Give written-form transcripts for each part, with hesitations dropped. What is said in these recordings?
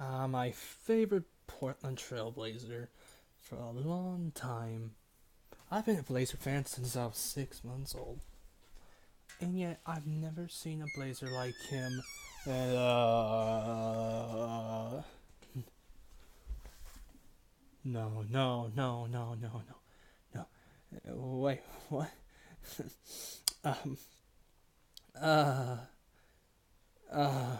My favorite Portland Trailblazer for a long time. I've been a Blazer fan since I was 6 months old, and yet I've never seen a Blazer like him. No, no, no, no, no, no, no. Wait, what? um, uh, uh.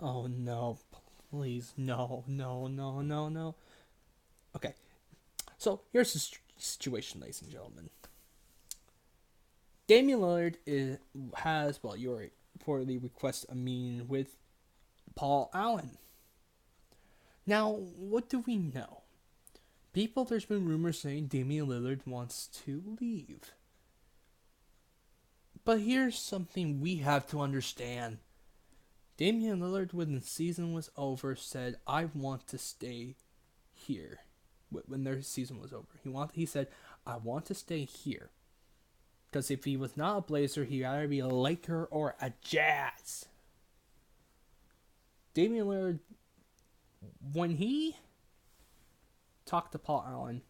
Oh no, please, no, no, no, no, no. Okay, so here's the situation, ladies and gentlemen. Damian Lillard has, well, you already reportedly requested a meeting with Paul Allen. Now, what do we know? There's been rumors saying Damian Lillard wants to leave. But here's something we have to understand. Damian Lillard, when the season was over, said, I want to stay here. When their season was over, he said, I want to stay here. Because if he was not a Blazer, he'd either be a Laker or a Jazz. Damian Lillard, when he talked to Paul Allen,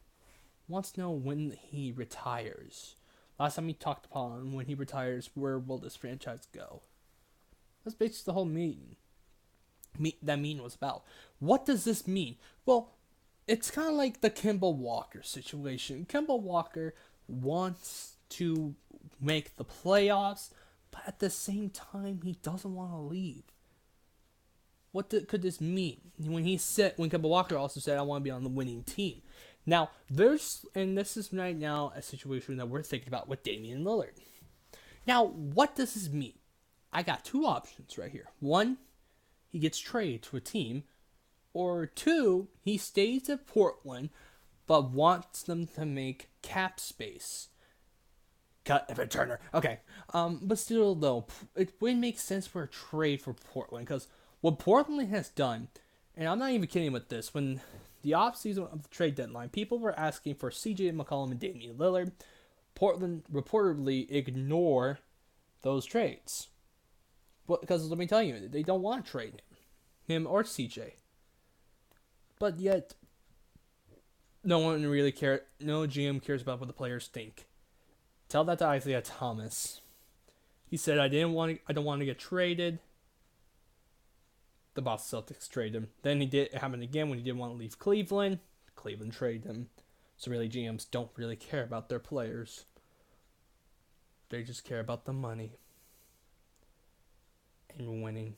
wants to know when he retires. Last time he talked to Paul Allen, when he retires, where will this franchise go? That's basically the whole meeting. That meeting was about. What does this mean? Well, it's kind of like the Kemba Walker situation. Kemba Walker wants to make the playoffs, but at the same time, he doesn't want to leave. Could this mean? When Kemba Walker also said, I want to be on the winning team. Now, this is right now a situation that we're thinking about with Damian Lillard. Now, what does this mean? I got two options right here. One, he gets traded to a team, or two, he stays at Portland, but wants them to make cap space. Cut Evan Turner. Okay. But still, though, it wouldn't make sense for a trade for Portland, because what Portland has done, and I'm not even kidding with this, when the offseason of the trade deadline, people were asking for CJ McCollum and Damian Lillard. Portland reportedly ignore those trades. Well, because let me tell you, they don't want to trade him or CJ. But yet, no one really cares. No GM cares about what the players think. Tell that to Isaiah Thomas. He said, I don't want to get traded. The Boston Celtics traded him. Then it happened again when he didn't want to leave Cleveland. Cleveland traded him. So really, GMs don't really care about their players. They just care about the money and winning.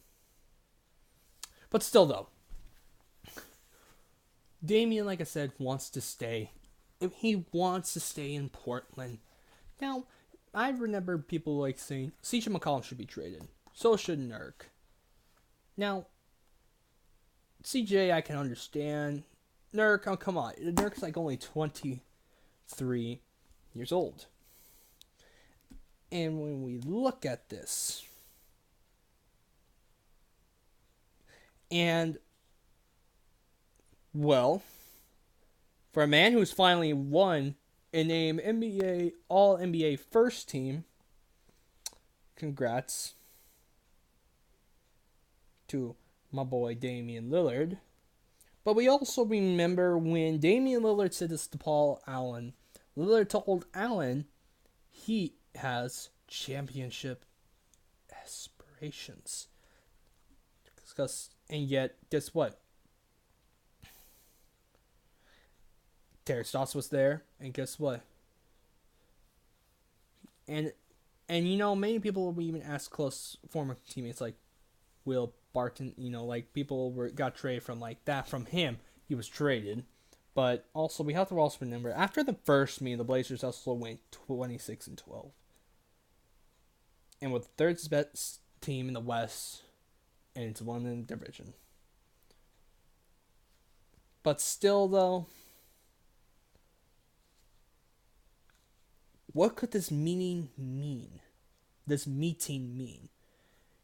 But still, though, Damian, like I said, wants to stay. He wants to stay in Portland. Now, I remember people like saying CJ McCollum should be traded. So should Nurk. Now, CJ, I can understand. Nurk, oh, come on. Nurk's like only 23 years old. And when we look at this, and, well, for a man who's finally won a name NBA All NBA First Team, congrats to my boy Damian Lillard. But we also remember when Damian Lillard said this to Paul Allen. Lillard told Allen he has championship aspirations. And yet, guess what? Terrence Doss was there, and guess what? And many people will even ask close former teammates like Will Barton, like people got traded from like that from him. He was traded. But also, we have to also remember, after the first meeting, the Blazers also went 26-12. And with the third best team in the West, and it's one in the division. But still, though, what could this meeting mean? This meeting mean?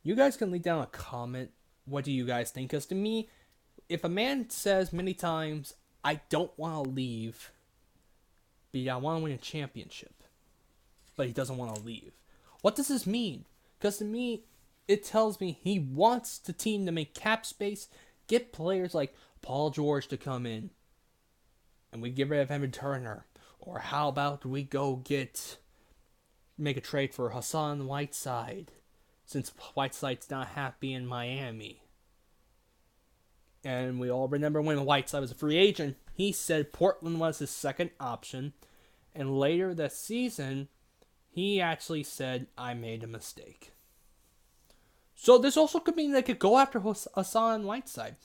You guys can leave down a comment. What do you guys think? Because to me, if a man says many times, I don't want to leave, but I want to win a championship, but he doesn't want to leave, what does this mean? Because to me, it tells me he wants the team to make cap space, get players like Paul George to come in, and we get rid of Evan Turner. Or how about we go make a trade for Hassan Whiteside, since Whiteside's not happy in Miami. And we all remember when Whiteside was a free agent, he said Portland was his second option. And later that season, he actually said, I made a mistake. So this also could mean they could go after Hassan Whiteside.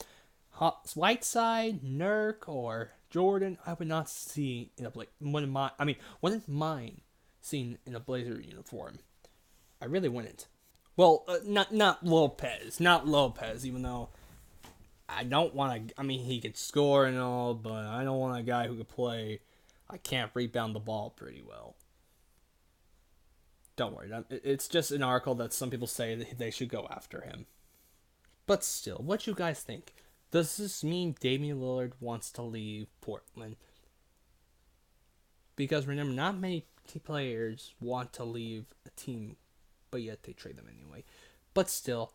Whiteside, Nurk, or Jordan, I would not see in a wouldn't mind seeing in a Blazer uniform. I really wouldn't. Well, not Lopez, even though I don't want to. I mean, he could score and all, but I don't want a guy who could play. I can't rebound the ball pretty well. Don't worry, it's just an article that some people say that they should go after him. But still, what you guys think? Does this mean Damian Lillard wants to leave Portland? Because remember, not many players want to leave a team, but yet they trade them anyway. But still,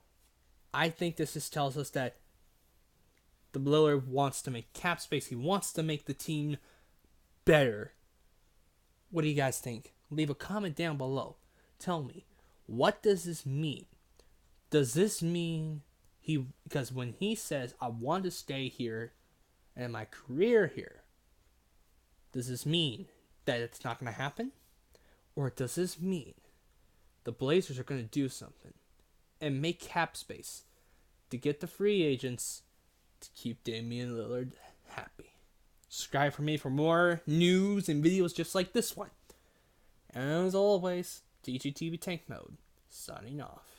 I think this just tells us that the Lillard wants to make cap space. He wants to make the team better. What do you guys think? Leave a comment down below. Tell me, what does this mean? Does this mean because when he says, I want to stay here and my career here, does this mean that it's not going to happen? Or does this mean the Blazers are going to do something and make cap space to get the free agents to keep Damian Lillard happy? Subscribe for me for more news and videos just like this one. And as always, TGTV Tank Mode, signing off.